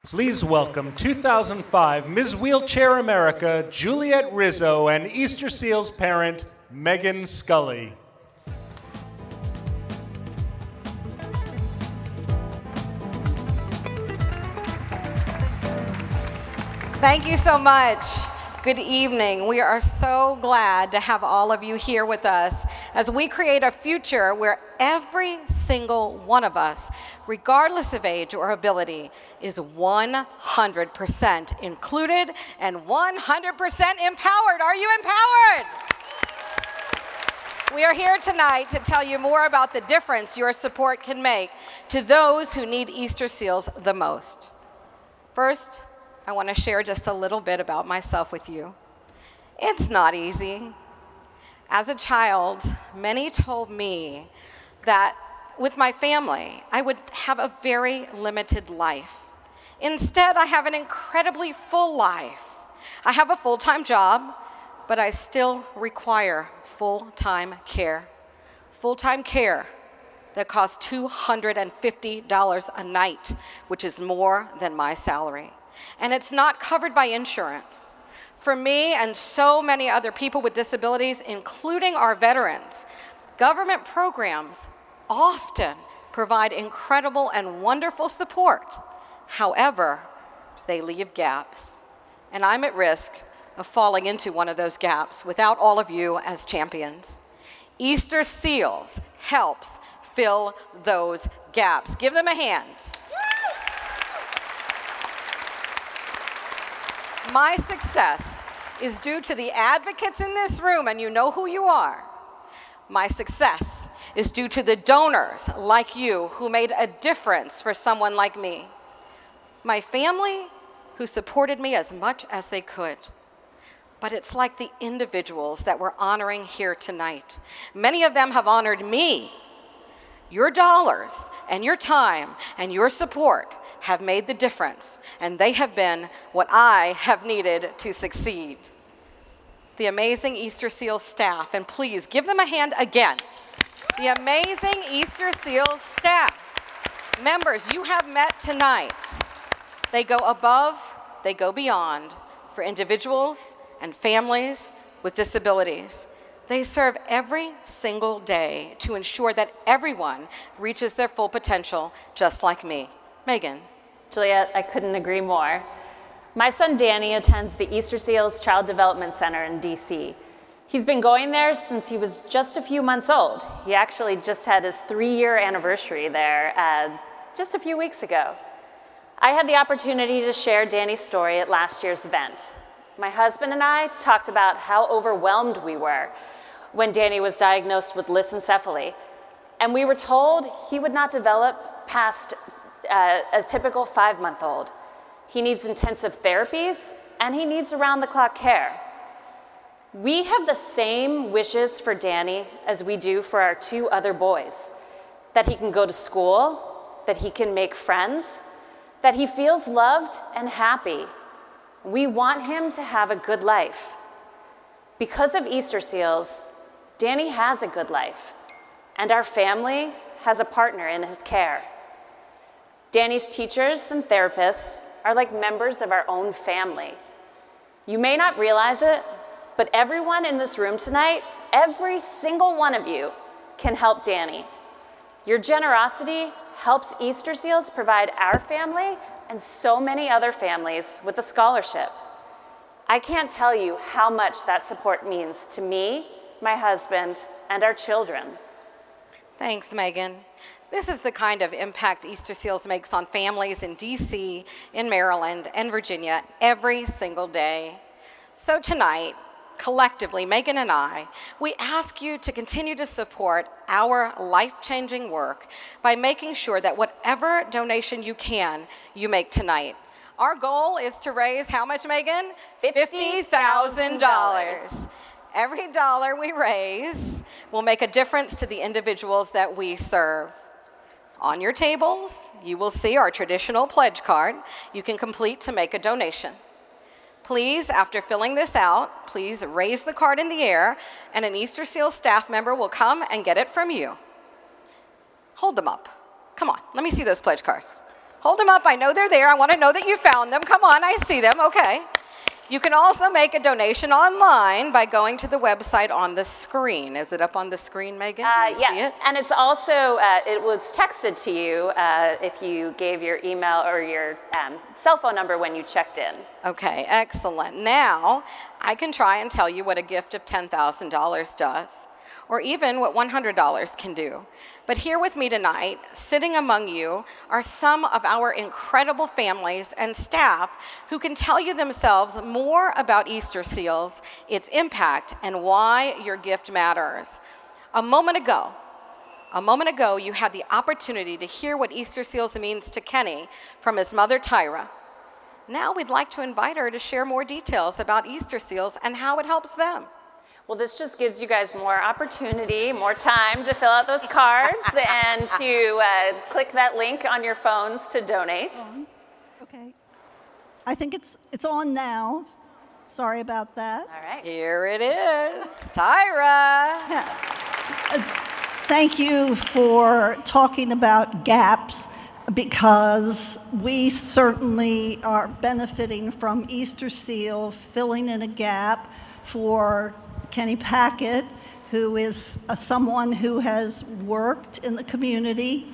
Please welcome 2005 Ms. Wheelchair America, Juliet Rizzo, and Easter Seals parent, Megan Scully. Thank you so much. Good evening. We are so glad to have all of you here with us as we create a future where every single one of us, regardless of age or ability, is 100% included and 100% empowered. Are you empowered? We are here tonight to tell you more about the difference your support can make to those who need Easter Seals the most. First, I want to share just a little bit about myself with you. It's not easy. As a child, many told me that with my family, I would have a very limited life. Instead, I have an incredibly full life. I have a full-time job, but I still require full-time care. Full-time care that costs $250 a night, which is more than my salary. And it's not covered by insurance. For me and so many other people with disabilities, including our veterans, government programs often provide incredible and wonderful support. However, they leave gaps. And I'm at risk of falling into one of those gaps without all of you as champions. Easter Seals helps fill those gaps. Give them a hand. My success is due to the advocates in this room, and you know who you are. My success is due to the donors like you who made a difference for someone like me. My family who supported me as much as they could. But it's like the individuals that we're honoring here tonight. Many of them have honored me. Your dollars and your time and your support have made the difference, and they have been what I have needed to succeed. The amazing Easter Seals staff, and please give them a hand again. The amazing Easter Seals staff. Members, you have met tonight. They go above, they go beyond for individuals and families with disabilities. They serve every single day to ensure that everyone reaches their full potential, just like me. Megan. Juliet, I couldn't agree more. My son Danny attends the Easter Seals Child Development Center in DC. He's been going there since he was just a few months old. He actually just had his 3-year anniversary there just a few weeks ago. I had the opportunity to share Danny's story at last year's event. My husband and I talked about how overwhelmed we were when Danny was diagnosed with lissencephaly, and we were told he would not develop past a typical 5-month-old. He needs intensive therapies, and he needs around-the-clock care. We have the same wishes for Danny as we do for our 2 other boys, that he can go to school, that he can make friends, that he feels loved and happy. We want him to have a good life. Because of Easter Seals, Danny has a good life, and our family has a partner in his care. Danny's teachers and therapists are like members of our own family. You may not realize it, but everyone in this room tonight, every single one of you, can help Danny. Your generosity helps Easter Seals provide our family and so many other families with a scholarship. I can't tell you how much that support means to me, my husband, and our children. Thanks, Megan. This is the kind of impact Easter Seals makes on families in DC, in Maryland, and Virginia every single day. So tonight, collectively, Megan and I, we ask you to continue to support our life-changing work by making sure that whatever donation you can, you make tonight. Our goal is to raise how much, Megan? $50,000. Every dollar we raise will make a difference to the individuals that we serve. On your tables, you will see our traditional pledge card you can complete to make a donation. Please, after filling this out, please raise the card in the air, and an Easter Seals staff member will come and get it from you. Hold them up. Come on, let me see those pledge cards. Hold them up. I know they're there. I want to know that you found them. Come on, I see them. Okay. You can also make a donation online by going to the website on the screen. Is it up on the screen, Megan? Do you see it? And it's also, it was texted to you if you gave your email or your cell phone number when you checked in. Okay, excellent. Now, I can try and tell you what a gift of $10,000 does, or even what $100 can do. But here with me tonight, sitting among you, are some of our incredible families and staff who can tell you themselves more about Easter Seals, its impact, and why your gift matters. A moment ago, you had the opportunity to hear what Easter Seals means to Kenny from his mother, Tyra. Now we'd like to invite her to share more details about Easter Seals and how it helps them. Well, this just gives you guys more opportunity, more time to fill out those cards and to click that link on your phones to donate. Okay. I think it's on now. Sorry about that. All right. Here it is. Tyra. Thank you for talking about gaps, because we certainly are benefiting from Easter Seal filling in a gap for Kenny Packett, who is someone who has worked in the community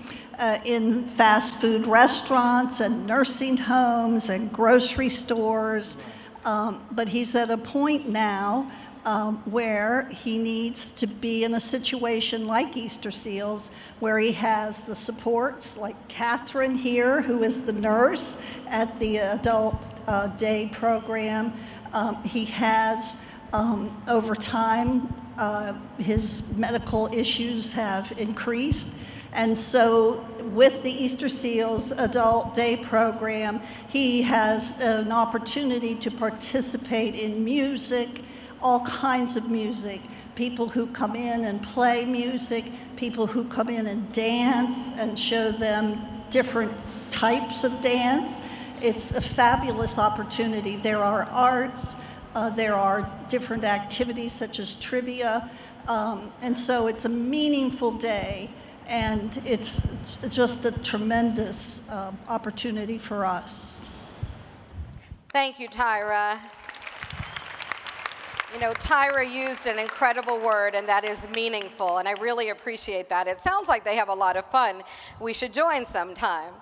in fast food restaurants and nursing homes and grocery stores, but he's at a point now where he needs to be in a situation like Easter Seals, where he has the supports like Catherine here, who is the nurse at the Adult Day program. He has over time, his medical issues have increased. And so with the Easter Seals Adult Day program, he has an opportunity to participate in music, all kinds of music. People who come in and play music, people who come in and dance and show them different types of dance. It's a fabulous opportunity. There are arts, there are different activities such as trivia, and so it's a meaningful day, and it's just a tremendous opportunity for us. Thank you, Tyra. You know, Tyra used an incredible word, and that is meaningful, and I really appreciate that. It sounds like they have a lot of fun. We should join sometime.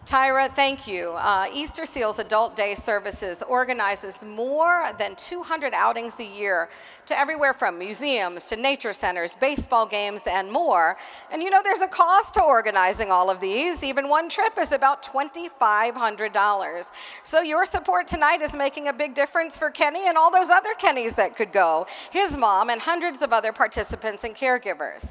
Tyra, thank you. Easter Seals Adult Day Services organizes more than 200 outings a year to everywhere from museums to nature centers, baseball games, and more. And you know, there's a cost to organizing all of these. Even one trip is about $2,500. So your support tonight is making a big difference for Kenny and all those other Kennys that could go, his mom, and hundreds of other participants and caregivers.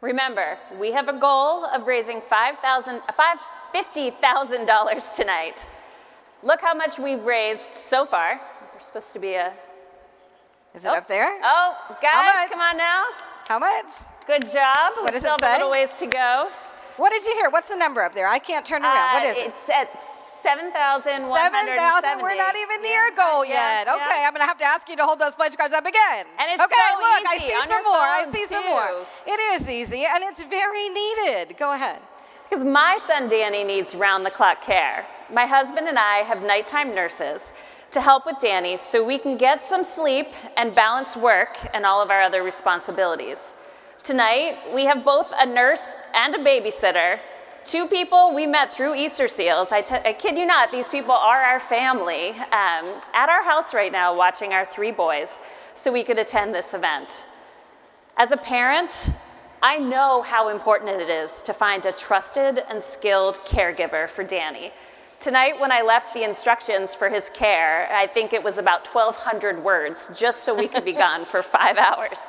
Remember, we have a goal of raising $50,000 tonight. Look how much we've raised so far. There's supposed to be a... Is it up there? Oh, guys, come on now. How much? Good job. What does it still have say? a little ways to go. What did you hear? What's the number up there? I can't turn around. What is it? It's at 7,170. 7,000. We're not even near goal yet. Yeah. Okay, I'm going to have to ask you to hold those pledge cards up again. And it's okay, so look, I easy see on some your more. I phone, see some too. more. It is easy, and it's very needed. Go ahead. Because my son Danny needs round-the-clock care. My husband and I have nighttime nurses to help with Danny so we can get some sleep and balance work and all of our other responsibilities. Tonight, we have both a nurse and a babysitter. Two people we met through Easter Seals. I kid you not, these people are our family, at our house right now watching our three boys so we could attend this event. As a parent, I know how important it is to find a trusted and skilled caregiver for Danny. Tonight, when I left the instructions for his care, I think it was about 1,200 words just so we could be gone for 5 hours.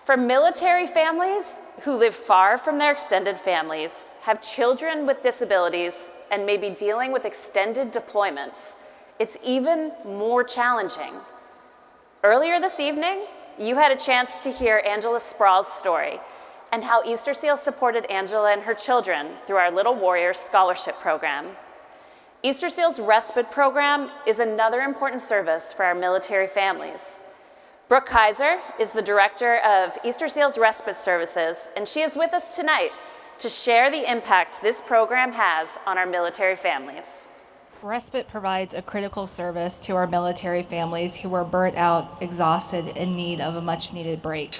For military families who live far from their extended families, have children with disabilities, and may be dealing with extended deployments, it's even more challenging. Earlier this evening, you had a chance to hear Angela Sprawl's story and how Easter Seals supported Angela and her children through our Little Warriors Scholarship Program. Easter Seals Respite Program is another important service for our military families. Brooke Kaiser is the director of Easter Seals Respite Services, and she is with us tonight to share the impact this program has on our military families. Respite provides a critical service to our military families who are burnt out, exhausted, in need of a much-needed break.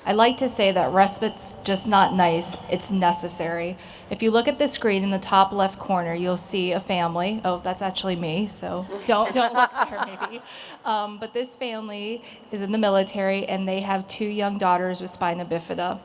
I like to say that respite's just not nice, it's necessary. If you look at the screen in the top left corner, you'll see a family. Oh, that's actually me, so don't look there maybe. But this family is in the military, and they have 2 young daughters with spina bifida.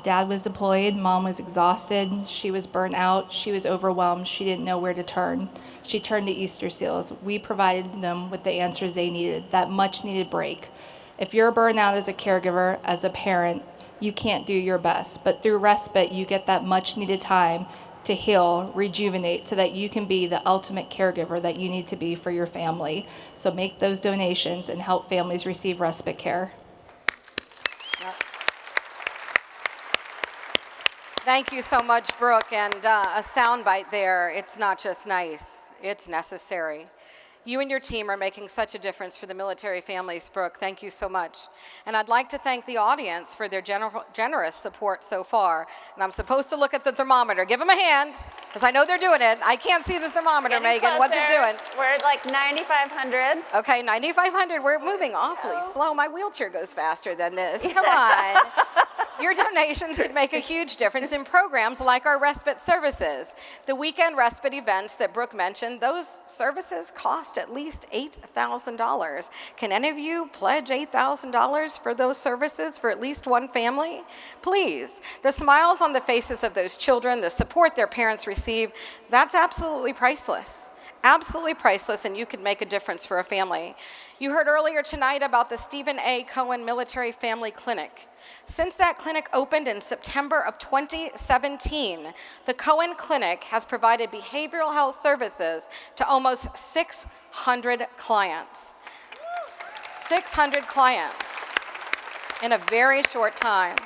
Dad was deployed, mom was exhausted, she was burnt out, she was overwhelmed, she didn't know where to turn. She turned to Easter Seals. We provided them with the answers they needed, that much needed break. If you're burnt out as a caregiver, as a parent, you can't do your best. But through respite, you get that much needed time to heal, rejuvenate, so that you can be the ultimate caregiver that you need to be for your family. So make those donations and help families receive respite care. Thank you so much, Brooke. And a soundbite there. It's not just nice, it's necessary. You and your team are making such a difference for the military families, Brooke. Thank you so much. And I'd like to thank the audience for their generous support so far. And I'm supposed to look at the thermometer. Give them a hand, because I know they're doing it. I can't see the thermometer, Megan. What's it doing? We're at like 9,500. Okay, 9,500. We're moving awfully slow. My wheelchair goes faster than this. Come on. Your donations could make a huge difference in programs like our respite services. The weekend respite events that Brooke mentioned, those services cost at least $8,000. Can any of you pledge $8,000 for those services for at least one family? Please. The smiles on the faces of those children, the support their parents receive, that's absolutely priceless. Absolutely priceless, and you could make a difference for a family. You heard earlier tonight about the Stephen A. Cohen Military Family Clinic. Since that clinic opened in September of 2017, the Cohen Clinic has provided behavioral health services to almost 600 clients. 600 clients in a very short time.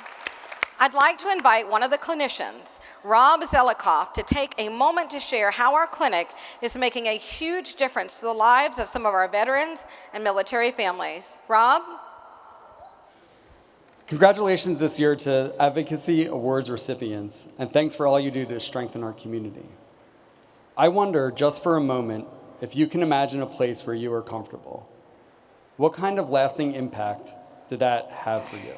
I'd like to invite one of the clinicians, Rob Zelikoff, to take a moment to share how our clinic is making a huge difference to the lives of some of our veterans and military families. Rob? Congratulations this year to Advocacy Awards recipients, and thanks for all you do to strengthen our community. I wonder, just for a moment, if you can imagine a place where you are comfortable. What kind of lasting impact did that have for you?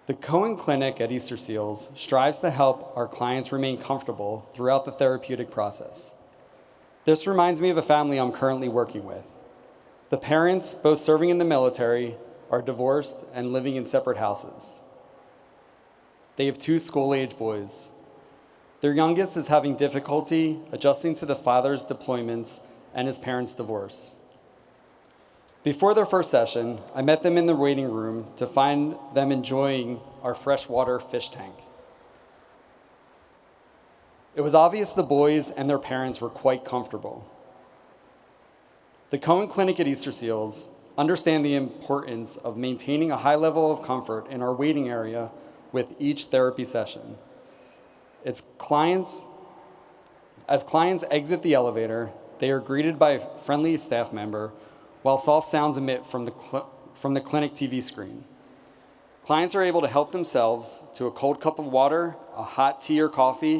The Cohen Clinic at Easter Seals strives to help our clients remain comfortable throughout the therapeutic process. This reminds me of a family I'm currently working with. The parents, both serving in the military, are divorced and living in separate houses. They have 2 school-age boys. Their youngest is having difficulty adjusting to the father's deployments and his parents' divorce. Before their first session, I met them in the waiting room to find them enjoying our freshwater fish tank. It was obvious the boys and their parents were quite comfortable. The Cohen Clinic at Easter Seals understand the importance of maintaining a high level of comfort in our waiting area with each therapy session. As clients exit the elevator, they are greeted by a friendly staff member while soft sounds emit from the clinic TV screen. Clients are able to help themselves to a cold cup of water, a hot tea or coffee,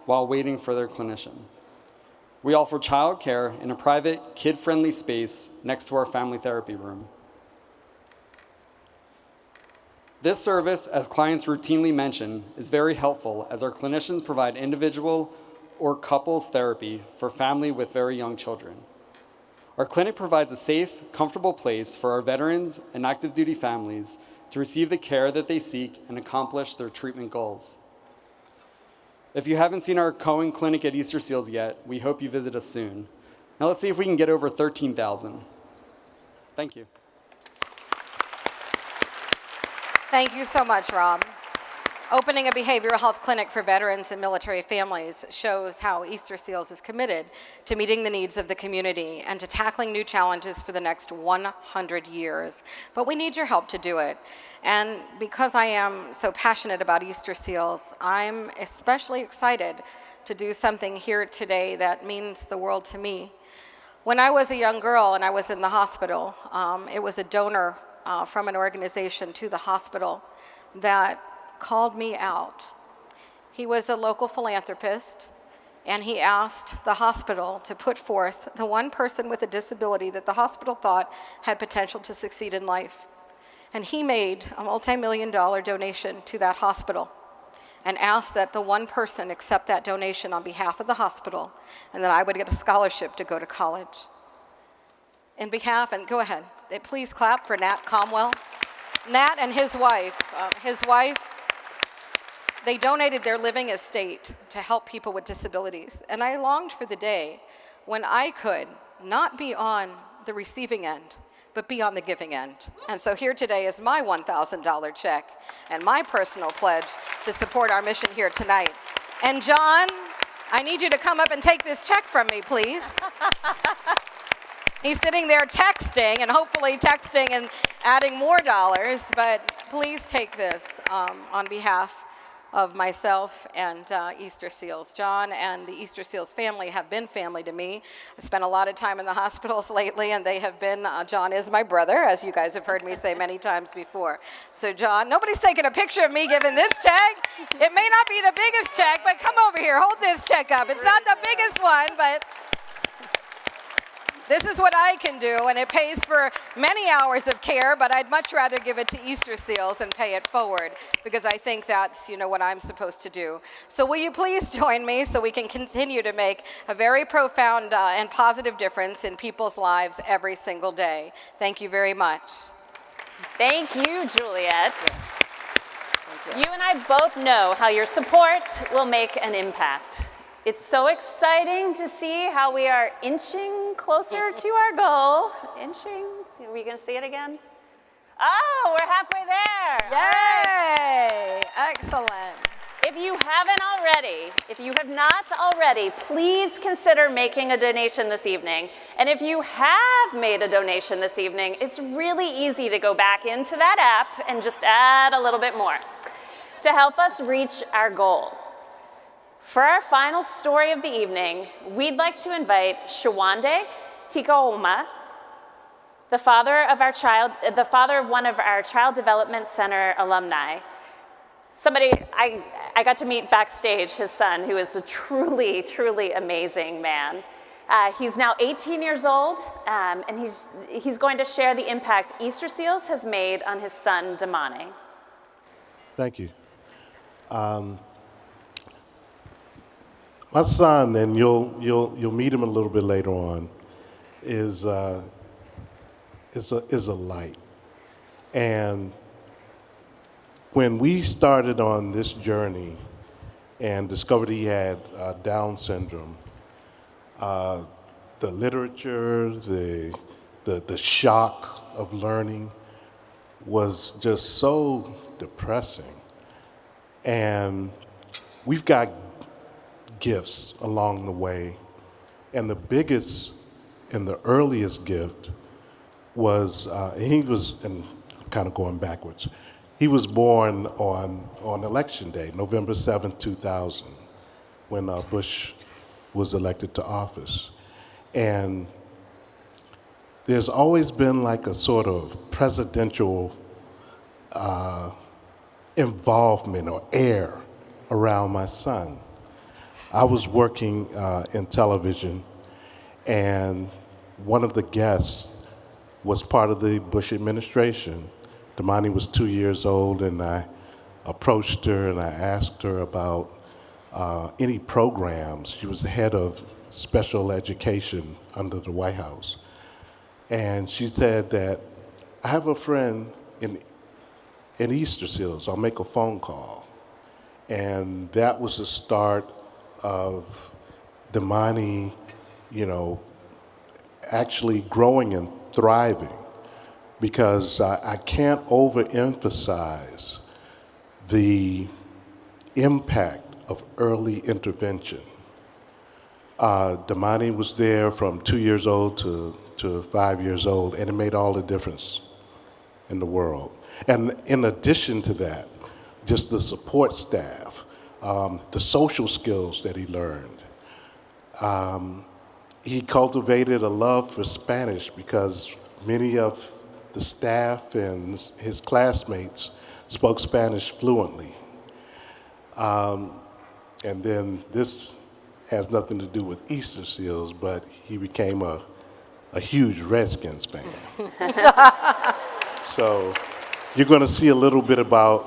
while waiting for their clinician. We offer childcare in a private, kid-friendly space next to our family therapy room. This service, as clients routinely mention, is very helpful as our clinicians provide individual or couples therapy for family with very young children. Our clinic provides a safe, comfortable place for our veterans and active duty families to receive the care that they seek and accomplish their treatment goals. If you haven't seen our Cohen Clinic at Easter Seals yet, we hope you visit us soon. Now let's see if we can get over 13,000. Thank you. Thank you so much, Rob. Opening a behavioral health clinic for veterans and military families shows how Easter Seals is committed to meeting the needs of the community and to tackling new challenges for the next 100 years. But we need your help to do it. And because I am so passionate about Easter Seals, I'm especially excited to do something here today that means the world to me. When I was a young girl and I was in the hospital, it was a donor from an organization to the hospital that called me out He was a local philanthropist, and he asked the hospital to put forth the one person with a disability that the hospital thought had potential to succeed in life. And he made a multi-million-dollar donation to that hospital and asked that the one person accept that donation on behalf of the hospital, and that I would get a scholarship to go to college. In behalf, and go ahead, please clap for Nat Comwell. Nat and his wife, they donated their living estate to help people with disabilities. And I longed for the day when I could not be on the receiving end, but be on the giving end. And so here today is my $1,000 check and my personal pledge to support our mission here tonight. And John, I need you to come up and take this check from me, please. He's sitting there texting, and hopefully texting and adding more dollars, but please take this on behalf of myself and Easter Seals. John and the Easter Seals family have been family to me. I've spent a lot of time in the hospitals lately, and they have been, John is my brother, as you guys have heard me say many times before. So John, nobody's taking a picture of me giving this check. It may not be the biggest check, but come over here, hold this check up. It's not the biggest one, but this is what I can do, and it pays for many hours of care, but I'd much rather give it to Easter Seals and pay it forward, because I think that's, what I'm supposed to do. So will you please join me so we can continue to make a very profound and positive difference in people's lives every single day. Thank you very much. Thank you, Juliet. Thank you. You and I both know how your support will make an impact. It's so exciting to see how we are inching closer to our goal. Inching, are we gonna see it again? Oh, we're halfway there. Yay, excellent. If you have not already, please consider making a donation this evening. And if you have made a donation this evening, it's really easy to go back into that app and just add a little bit more to help us reach our goal. For our final story of the evening, we'd like to invite Shawande Tikaoma, the father of one of our Child Development Center alumni. Somebody I got to meet backstage, his son, who is a truly, truly amazing man. He's now 18 years old, and he's going to share the impact Easter Seals has made on his son, Damani. Thank you. My son, and you'll meet him a little bit later on, is a light. And when we started on this journey and discovered he had Down syndrome, the literature, the shock of learning was just so depressing. And we've got gifts along the way. And the biggest and the earliest gift was, and kind of going backwards, he was born on election day, November 7th, 2000, when Bush was elected to office. And there's always been like a sort of presidential involvement or air around my son. I was working in television, and one of the guests was part of the Bush administration. Damani was 2 years old, and I approached her and I asked her about any programs. She was the head of special education under the White House. And she said that, I have a friend in Easter Seals, I'll make a phone call. And that was the start of Damani, actually growing and thriving, because I can't overemphasize the impact of early intervention. Damani was there from 2 years old to 5 years old, and it made all the difference in the world. And in addition to that, just the support staff, the social skills that he learned. He cultivated a love for Spanish because many of the staff and his classmates spoke Spanish fluently. And then this has nothing to do with Easter seals, but he became a huge Redskins fan. So you're going to see a little bit of all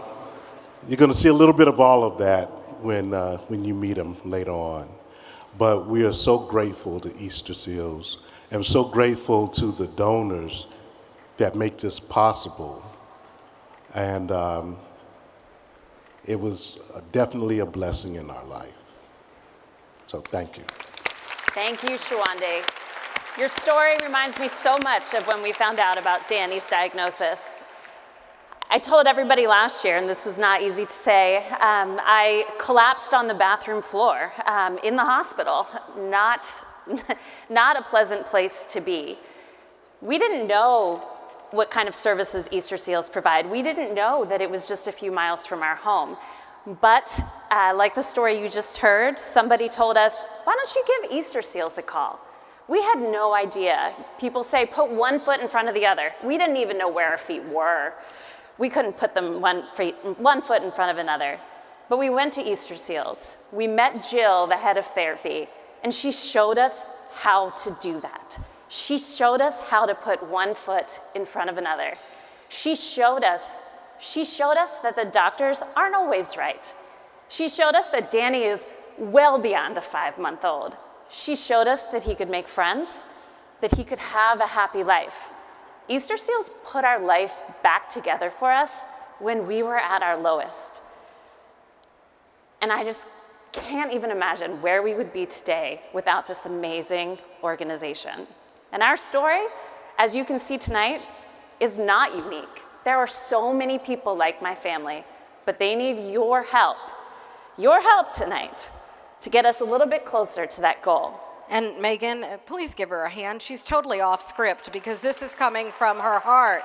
of that when you meet him later on. But we are so grateful to Easter Seals and so grateful to the donors that make this possible. And it was definitely a blessing in our life. So thank you. Thank you, Shawande. Your story reminds me so much of when we found out about Danny's diagnosis. I told everybody last year, and this was not easy to say, I collapsed on the bathroom floor in the hospital. Not a pleasant place to be. We didn't know what kind of services Easter Seals provide. We didn't know that it was just a few miles from our home. But like the story you just heard, somebody told us, why don't you give Easter Seals a call? We had no idea. People say, put one foot in front of the other. We didn't even know where our feet were. We couldn't put them one foot in front of another. But we went to Easter Seals. We met Jill, the head of therapy, and she showed us how to do that. She showed us how to put one foot in front of another. She showed us that the doctors aren't always right. She showed us that Danny is well beyond a 5-month-old. She showed us that he could make friends, that he could have a happy life. Easter Seals put our life back together for us when we were at our lowest. And I just can't even imagine where we would be today without this amazing organization. And our story, as you can see tonight, is not unique. There are so many people like my family, but they need your help tonight to get us a little bit closer to that goal. And Megan, please give her a hand. She's totally off script because this is coming from her heart.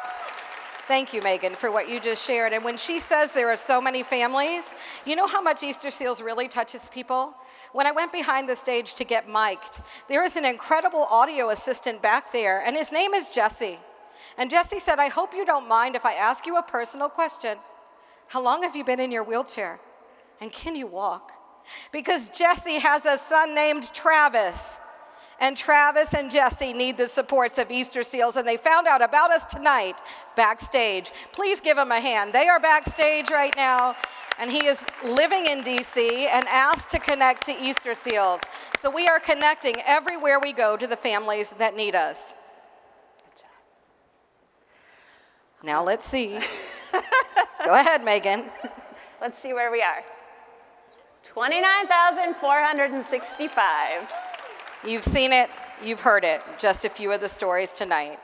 Thank you, Megan, for what you just shared. And when she says there are so many families, you know how much Easter Seals really touches people? When I went behind the stage to get mic'd, there is an incredible audio assistant back there, and his name is Jesse. And Jesse said, I hope you don't mind if I ask you a personal question. How long have you been in your wheelchair? And can you walk? Because Jesse has a son named Travis. And Travis and Jesse need the supports of Easter Seals, and they found out about us tonight backstage. Please give them a hand. They are backstage right now, and he is living in DC and asked to connect to Easter Seals. So we are connecting everywhere we go to the families that need us. Good job. Now let's see. Go ahead, Megan. Let's see where we are. 29,465. You've seen it, you've heard it, just a few of the stories tonight.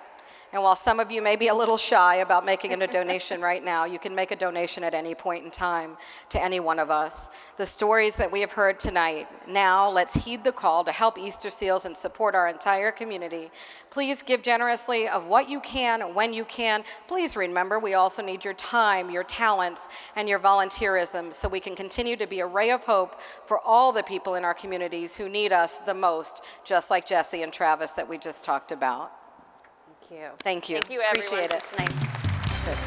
And while some of you may be a little shy about making a donation right now, you can make a donation at any point in time to any one of us. The stories that we have heard tonight, now let's heed the call to help Easter Seals and support our entire community. Please give generously of what you can, when you can. Please remember, we also need your time, your talents, and your volunteerism so we can continue to be a ray of hope for all the people in our communities who need us the most, just like Jesse and Travis that we just talked about. Thank you. Thank you. Thank you, everyone, Appreciate it. for tonight. Good.